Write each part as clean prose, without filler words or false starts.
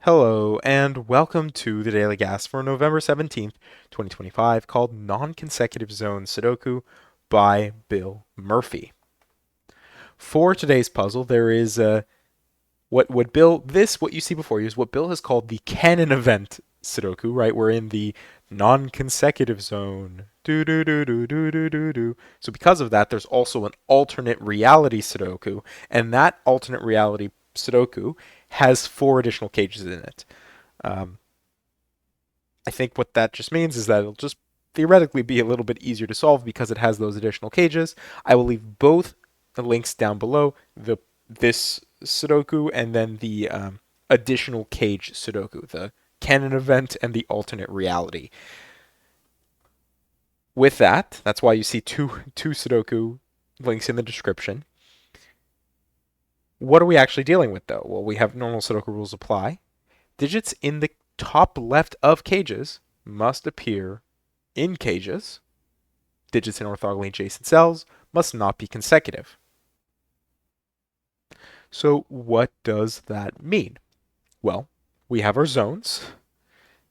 Hello, and welcome to the Daily Gas for November 17th, 2025, called Non-Consecutive Zone Sudoku by Bill Murphy. For today's puzzle, there is what you see before you is what Bill has called the canon event Sudoku, right? We're in the non-consecutive zone. Do do do do do do do do. So because of that, there's also an alternate reality Sudoku, and that alternate reality Sudoku has four additional cages in it. Um, I think what that just means is that it'll just theoretically be a little bit easier to solve because it has those additional cages. I will leave both the links down below, this Sudoku and then the additional cage Sudoku, the canon event and the alternate reality. With that, that's why you see two Sudoku links in the description. What are we actually dealing with though? Well, we have normal Sudoku rules apply. Digits in the top left of cages must appear in cages. Digits in orthogonally adjacent cells must not be consecutive. So what does that mean? Well, we have our zones.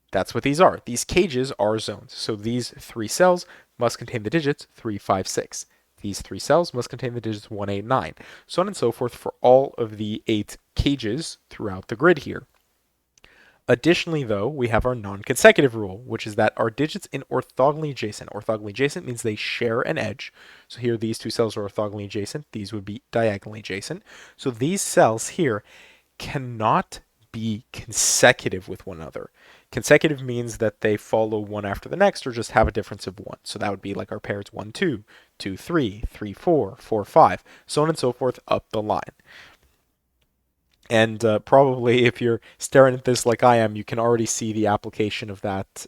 That's what these are. These cages are zones. So these three cells must contain the digits 3, 5, 6. These three cells must contain the digits 1, 8, 9. So on and so forth for all of the 8 cages throughout the grid here. Additionally, though, we have our non-consecutive rule, which is that our digits in orthogonally adjacent. Orthogonally adjacent means they share an edge. So here these two cells are orthogonally adjacent. These would be diagonally adjacent. So these cells here cannot be consecutive with one another. Consecutive means that they follow one after the next or just have a difference of one. So that would be like our pairs 1, 2, 2, 3, 3, 4, 4, 5, so on and so forth up the line. And probably if you're staring at this like I am, you can already see the application of that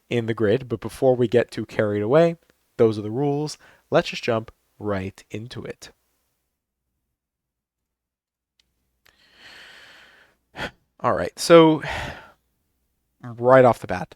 in the grid. But before we get too carried away, those are the rules. Let's just jump right into it. All right, so right off the bat,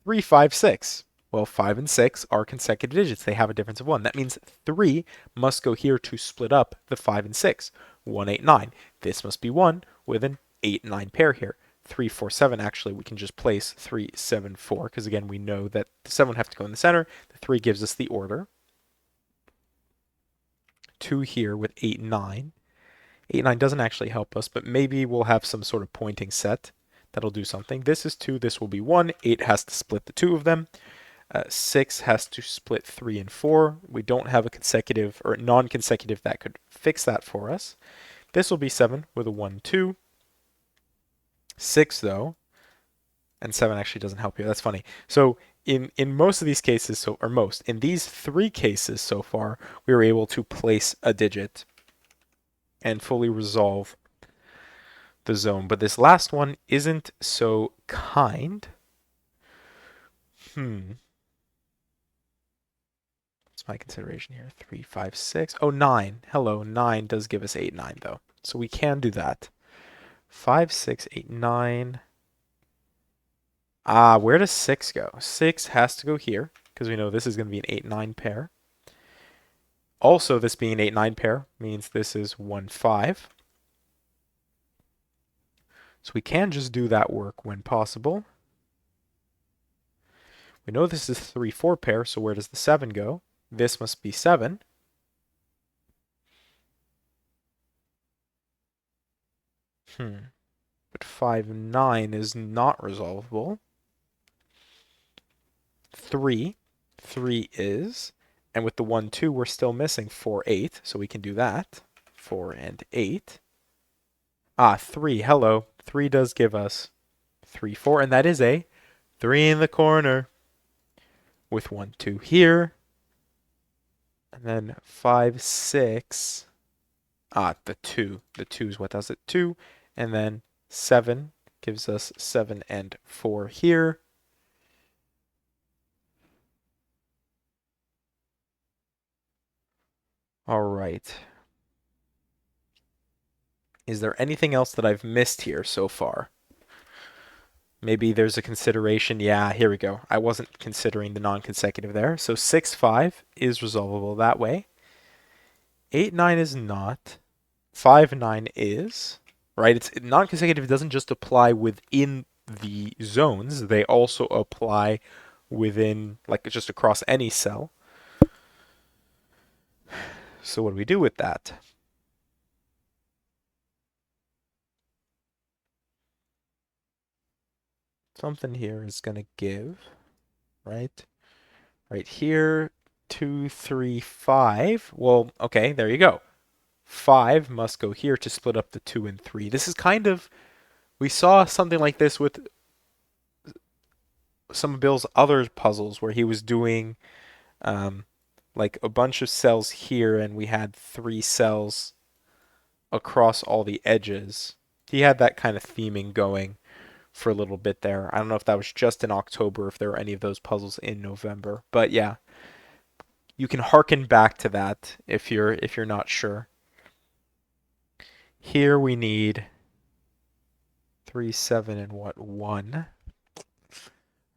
3, 5, 6. Well, 5 and 6 are consecutive digits. They have a difference of 1. That means 3 must go here to split up the 5 and 6. 1, 8, 9. This must be 1 with an 8, 9 pair here. 3, 4, 7. Actually, we can just place 3, 7, 4 because, again, we know that the 7 would have to go in the center. The 3 gives us the order. 2 here with 8, 9. 8, 9 doesn't actually help us, but maybe we'll have some sort of pointing set that'll do something. This is 2. This will be 1. 8 has to split the 2 of them. 6 has to split 3 and 4. We don't have a consecutive or non-consecutive that could fix that for us. This will be 7 with a 1, 2. 6 though, and 7 actually doesn't help you. That's funny. So in most of these cases, in these 3 cases so far, we were able to place a digit and fully resolve the zone. But this last one isn't so kind. My consideration here. 3, 5, 6. Oh, 9. Hello, 9 does give us 8, 9, though. So we can do that. 5, 6, 8, 9. Where does 6 go? 6 has to go here, because we know this is going to be an 8, 9 pair. Also, this being an 8, 9 pair means this is 1, 5. So we can just do that work when possible. We know this is 3, 4 pair, so where does the 7 go? This must be 7. But 5, 9 is not resolvable. 3 is, and with the 1, 2, we're still missing 4, 8, so we can do that. 4 and 8. 3, hello. 3 does give us 3, 4, and that is a 3 in the corner with 1, 2 here. And then 5, 6. The 2. The 2 is what does it? 2. And then 7 gives us 7 and 4 here. All right. Is there anything else that I've missed here so far? Maybe there's a consideration. Yeah, here we go. I wasn't considering the non-consecutive there. So 6, 5 is resolvable that way. 8, 9 is not. 5, 9 is. right? It's non-consecutive doesn't just apply within the zones, they also apply within, like, just across any cell. So what do we do with that? Something here is going to give, right? Right here, 2, 3, 5. Well, okay, there you go. 5 must go here to split up the 2 and 3. This is kind of, we saw something like this with some of Bill's other puzzles where he was doing um, like a bunch of cells here and we had 3 cells across all the edges. He had that kind of theming going for a little bit there. I don't know if that was just in October, if there were any of those puzzles in November, but yeah, you can harken back to that if you're not sure. Here we need 3, 7, and what, 1.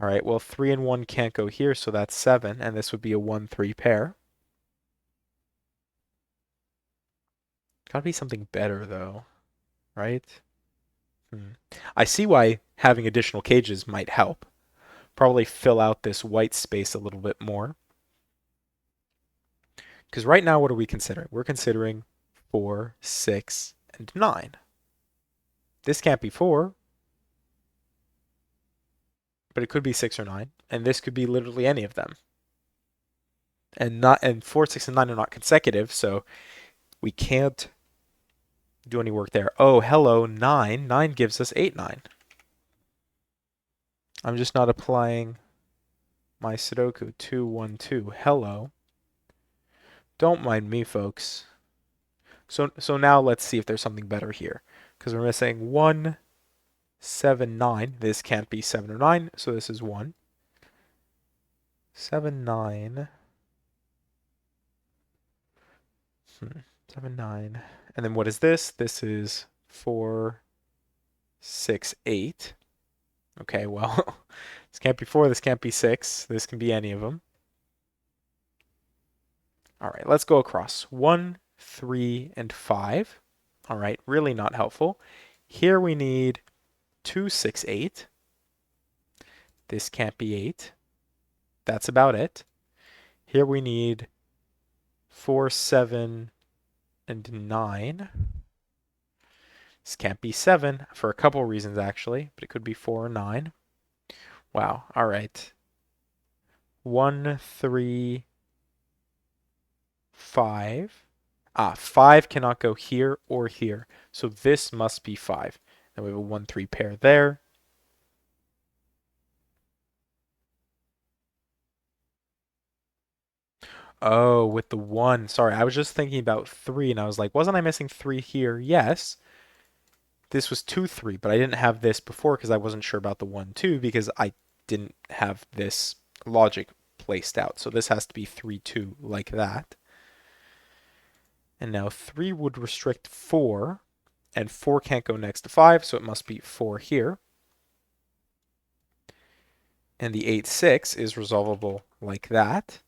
All right, well, 3 and 1 can't go here, so that's 7, and this would be a 1, 3 pair. Gotta be something better, though, right? I see why having additional cages might help. Probably fill out this white space a little bit more. Because right now, what are we considering? We're considering 4, 6, and 9. This can't be 4, but it could be 6 or 9, and this could be literally any of them. And 4, 6, and 9 are not consecutive, so we can't do any work there. Oh, hello, 9. 9 gives us 8, 9. I'm just not applying my Sudoku. 2, 1, 2. Hello. Don't mind me, folks. So now let's see if there's something better here. Because we're missing 1, 7, 9. This can't be 7 or 9, so this is 1. 7, 9. 7, 9. And then what is this? This is 4, 6, 8. Okay, well, this can't be 4, this can't be 6. This can be any of them. All right, let's go across. 1, 3, and 5. All right, really not helpful. Here we need 2, 6, 8. This can't be 8. That's about it. Here we need 4, 7, and 9. This can't be 7 for a couple reasons, actually, but it could be 4 or 9. Wow, all right. 1, 3, 5. 5 cannot go here or here, so this must be 5. And we have a 1, 3 pair there. Oh, with the 1. Sorry, I was just thinking about 3, and I was like, wasn't I missing 3 here? Yes. This was 2, 3, but I didn't have this before because I wasn't sure about the 1, 2 because I didn't have this logic placed out. So this has to be 3, 2 like that. And now 3 would restrict 4, and 4 can't go next to 5, so it must be 4 here. And the 8, 6 is resolvable like that.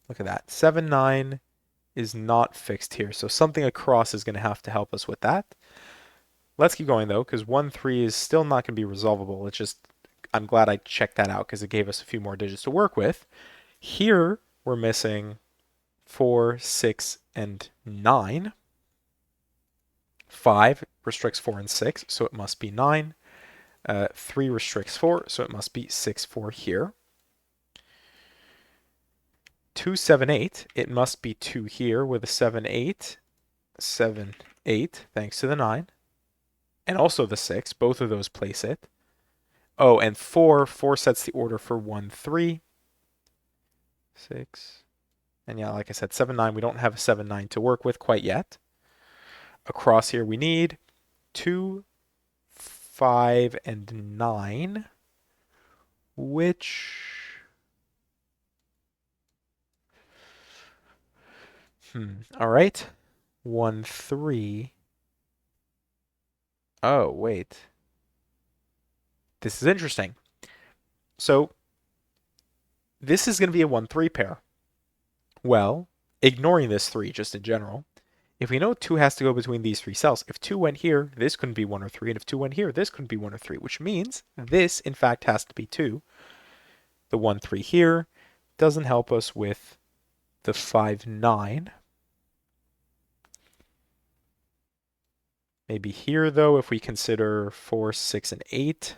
Look at that. 7, 9 is not fixed here, so something across is going to have to help us with that. Let's keep going, though, because 1, 3 is still not going to be resolvable. It's just, I'm glad I checked that out because it gave us a few more digits to work with. Here, we're missing 4, 6, and 9. 5 restricts 4 and 6, so it must be 9. 3 restricts 4, so it must be 6, 4 here. 2, 7, 8, it must be 2 here with a 7, 8. 7, 8, thanks to the 9. And also the 6, both of those place it. Oh, and 4 sets the order for 1, 3. 6. And yeah, like I said, 7, 9, we don't have a 7, 9 to work with quite yet. Across here we need 2, 5, and 9, which... all right. 1, 3. Oh, wait. This is interesting. So, this is going to be a 1, 3 pair. Well, ignoring this 3 just in general, If we know 2 has to go between these three cells, if 2 went here, this couldn't be 1 or 3, and if 2 went here, this couldn't be 1 or 3, which means this, in fact, has to be 2. The 1, 3 here doesn't help us with the 5, 9. Maybe here, though, if we consider 4, 6, and 8.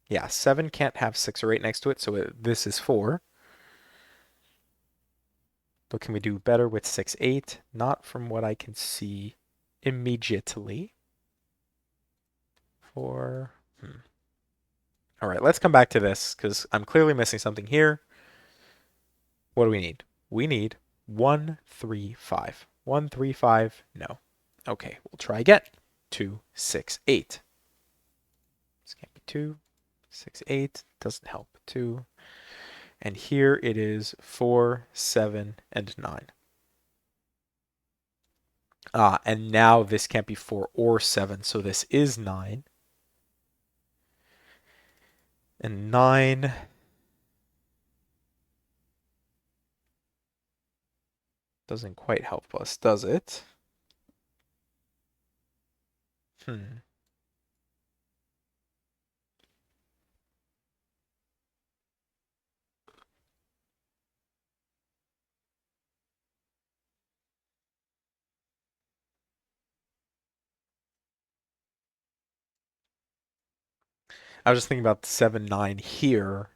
Yeah, 7 can't have 6 or 8 next to it, so this is 4. But can we do better with 6, 8? Not from what I can see immediately. 4. All right, let's come back to this because I'm clearly missing something here. What do we need? We need 1, 3, 5. 1, 3, 5, no. Okay, we'll try again. 2, 6, 8. This can't be 2. 6, 8 doesn't help. 2. And here it is 4, 7, and 9. And now this can't be 4 or 7, so this is 9. And 9 doesn't quite help us, does it? I was just thinking about 7, 9 here,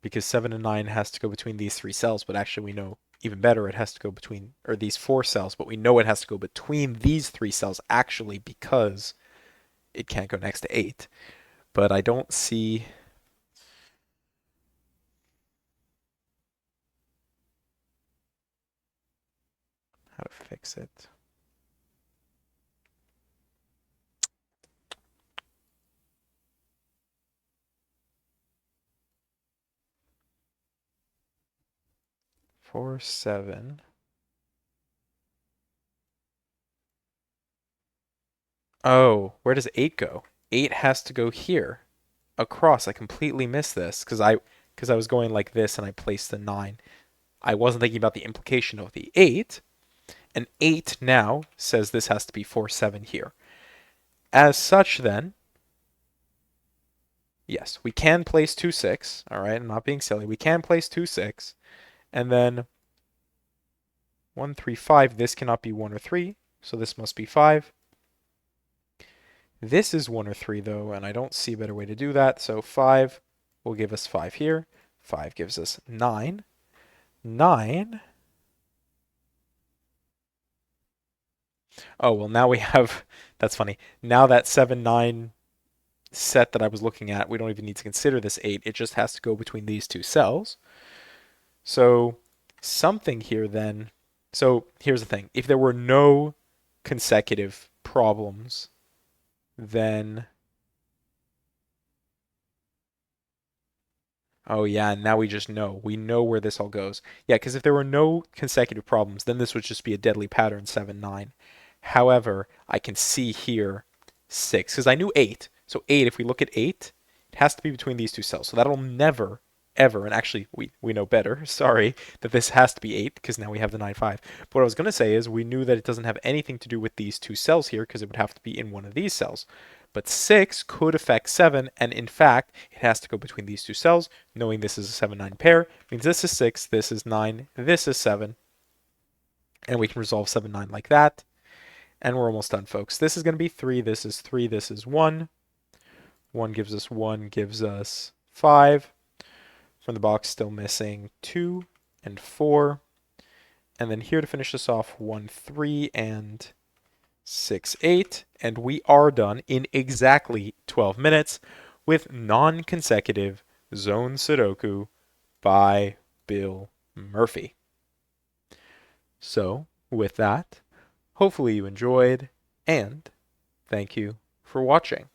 because 7 and 9 has to go between these three cells, but actually we know even better it has to go between, or these 4 cells, but we know it has to go between these 3 cells actually because it can't go next to 8. But I don't see... how to fix it. Four, 7. Oh, where does 8 go? 8 has to go here. Across. I completely missed this because I was going like this and I placed the 9. I wasn't thinking about the implication of the 8. And 8 now says this has to be 4, 7 here. As such, then, yes, we can place 2, 6. All right, I'm not being silly. We can place 2, 6. And then 1, 3, 5. This cannot be 1 or 3, so this must be 5. This is 1 or 3, though, and I don't see a better way to do that. So 5 will give us 5 here. 5 gives us 9. 9. Oh, well, now we have... that's funny. Now that 7, 9 set that I was looking at, we don't even need to consider this 8. It just has to go between these two cells. So something here then... so here's the thing. If there were no consecutive problems, then... oh yeah, and now we just know. We know where this all goes. Yeah, because if there were no consecutive problems, then this would just be a deadly pattern 7, 9. However, I can see here 6, because I knew 8. So 8, if we look at 8, it has to be between these two cells. So that'll never, ever, and actually we know better, sorry, that this has to be 8, because now we have the 9, 5. But what I was going to say is we knew that it doesn't have anything to do with these two cells here, because it would have to be in one of these cells. But 6 could affect 7, and in fact, it has to go between these two cells. Knowing this is a 7, 9 pair means this is 6, this is 9, this is 7. And we can resolve 7, 9 like that. And we're almost done, folks. This is going to be 3, this is 3, this is 1. 1 gives us 1, gives us 5. From the box, still missing 2 and 4. And then here to finish this off, 1, 3, and 6, 8, and we are done in exactly 12 minutes with non-consecutive zone Sudoku by Bill Murphy. So, with that, hopefully you enjoyed, and thank you for watching.